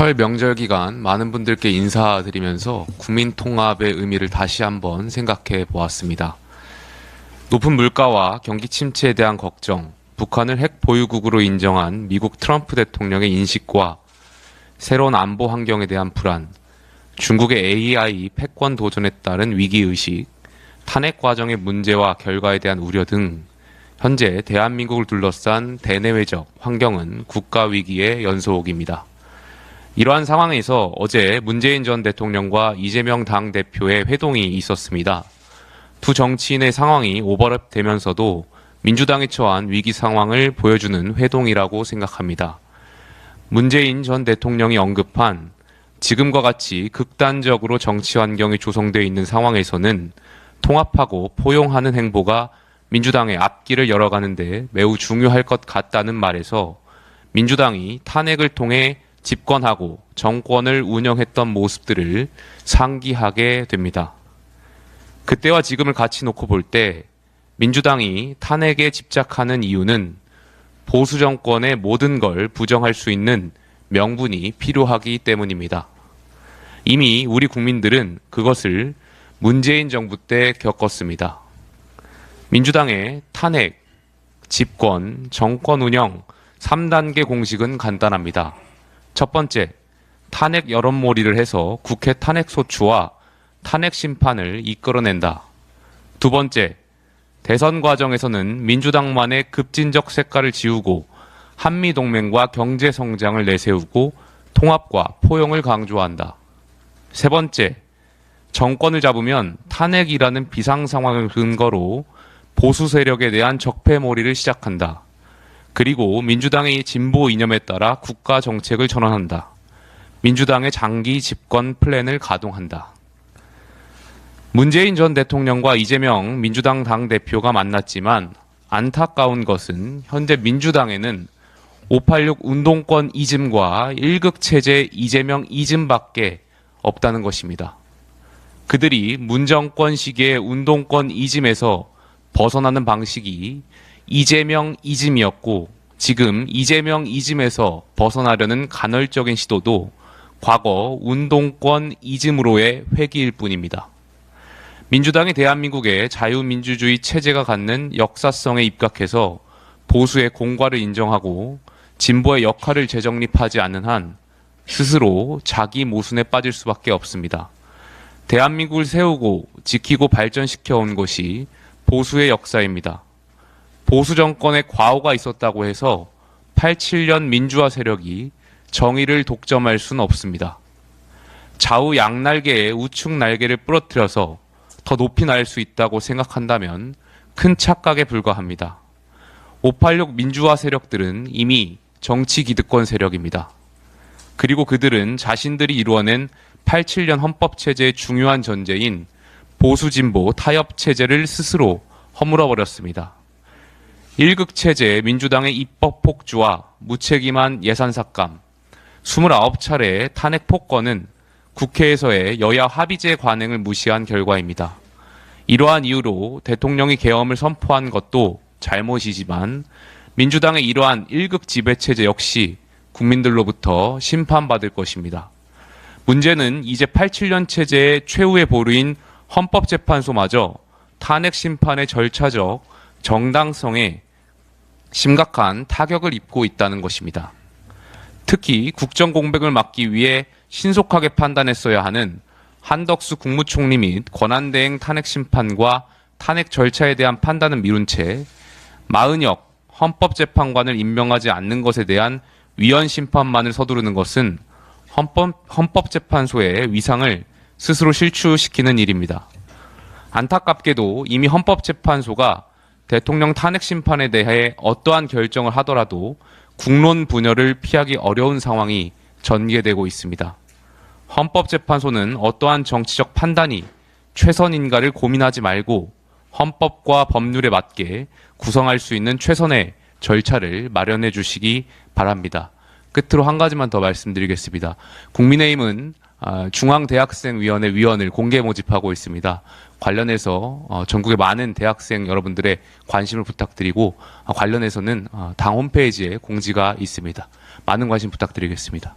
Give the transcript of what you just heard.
설 명절 기간 많은 분들께 인사드리면서 국민 통합의 의미를 다시 한번 생각해 보았습니다. 높은 물가와 경기 침체에 대한 걱정, 북한을 핵 보유국으로 인정한 미국 트럼프 대통령의 인식과 새로운 안보 환경에 대한 불안, 중국의 AI 패권 도전에 따른 위기의식, 탄핵 과정의 문제와 결과에 대한 우려 등 현재 대한민국을 둘러싼 대내외적 환경은 국가 위기의 연속입니다. 이러한 상황에서 어제 문재인 전 대통령과 이재명 당대표의 회동이 있었습니다. 두 정치인의 상황이 오버랩되면서도 민주당이 처한 위기 상황을 보여주는 회동이라고 생각합니다. 문재인 전 대통령이 언급한 지금과 같이 극단적으로 정치 환경이 조성되어 있는 상황에서는 통합하고 포용하는 행보가 민주당의 앞길을 열어가는 데 매우 중요할 것 같다는 말에서 민주당이 탄핵을 통해 집권하고 정권을 운영했던 모습들을 상기하게 됩니다. 그때와 지금을 같이 놓고 볼 때 민주당이 탄핵에 집착하는 이유는 보수 정권의 모든 걸 부정할 수 있는 명분이 필요하기 때문입니다. 이미 우리 국민들은 그것을 문재인 정부 때 겪었습니다. 민주당의 탄핵, 집권, 정권 운영 3단계 공식은 간단합니다. 첫 번째, 탄핵 여론몰이를 해서 국회 탄핵소추와 탄핵 심판을 이끌어낸다. 두 번째, 대선 과정에서는 민주당만의 급진적 색깔을 지우고 한미동맹과 경제성장을 내세우고 통합과 포용을 강조한다. 세 번째, 정권을 잡으면 탄핵이라는 비상상황을 근거로 보수 세력에 대한 적폐몰이를 시작한다. 그리고 민주당의 진보 이념에 따라 국가 정책을 전환한다. 민주당의 장기 집권 플랜을 가동한다. 문재인 전 대통령과 이재명 민주당 당대표가 만났지만 안타까운 것은 현재 민주당에는 586 운동권 이즘과 1극 체제 이재명 이즘밖에 없다는 것입니다. 그들이 문정권 시기의 운동권 이즘에서 벗어나는 방식이 이재명 이즘이었고 지금 이재명 이즘에서 벗어나려는 간헐적인 시도도 과거 운동권 이즘으로의 회귀일 뿐입니다. 민주당이 대한민국의 자유민주주의 체제가 갖는 역사성에 입각해서 보수의 공과를 인정하고 진보의 역할을 재정립하지 않는 한 스스로 자기 모순에 빠질 수밖에 없습니다. 대한민국을 세우고 지키고 발전시켜온 것이 보수의 역사입니다. 보수 정권의 과오가 있었다고 해서 87년 민주화 세력이 정의를 독점할 수는 없습니다. 좌우 양날개에 우측 날개를 부러뜨려서 더 높이 날 수 있다고 생각한다면 큰 착각에 불과합니다. 586 민주화 세력들은 이미 정치 기득권 세력입니다. 그리고 그들은 자신들이 이루어낸 87년 헌법체제의 중요한 전제인 보수 진보 타협 체제를 스스로 허물어버렸습니다. 1극 체제 민주당의 입법 폭주와 무책임한 예산 삭감, 29차례의 탄핵 폭거는 국회에서의 여야 합의제 관행을 무시한 결과입니다. 이러한 이유로 대통령이 계엄을 선포한 것도 잘못이지만 민주당의 이러한 1극 지배체제 역시 국민들로부터 심판받을 것입니다. 문제는 이제 87년 체제의 최후의 보루인 헌법재판소마저 탄핵 심판의 절차적 정당성에 심각한 타격을 입고 있다는 것입니다. 특히 국정 공백을 막기 위해 신속하게 판단했어야 하는 한덕수 국무총리 및 권한대행 탄핵 심판과 탄핵 절차에 대한 판단은 미룬 채 마은혁 헌법재판관을 임명하지 않는 것에 대한 위헌 심판만을 서두르는 것은 헌법재판소의 위상을 스스로 실추시키는 일입니다. 안타깝게도 이미 헌법재판소가 대통령 탄핵 심판에 대해 어떠한 결정을 하더라도 국론 분열을 피하기 어려운 상황이 전개되고 있습니다. 헌법재판소는 어떠한 정치적 판단이 최선인가를 고민하지 말고 헌법과 법률에 맞게 구성할 수 있는 최선의 절차를 마련해 주시기 바랍니다. 끝으로 한 가지만 더 말씀드리겠습니다. 국민의힘은 중앙대학생위원회 위원을 공개 모집하고 있습니다. 관련해서 전국의 많은 대학생 여러분들의 관심을 부탁드리고 관련해서는 당 홈페이지에 공지가 있습니다. 많은 관심 부탁드리겠습니다.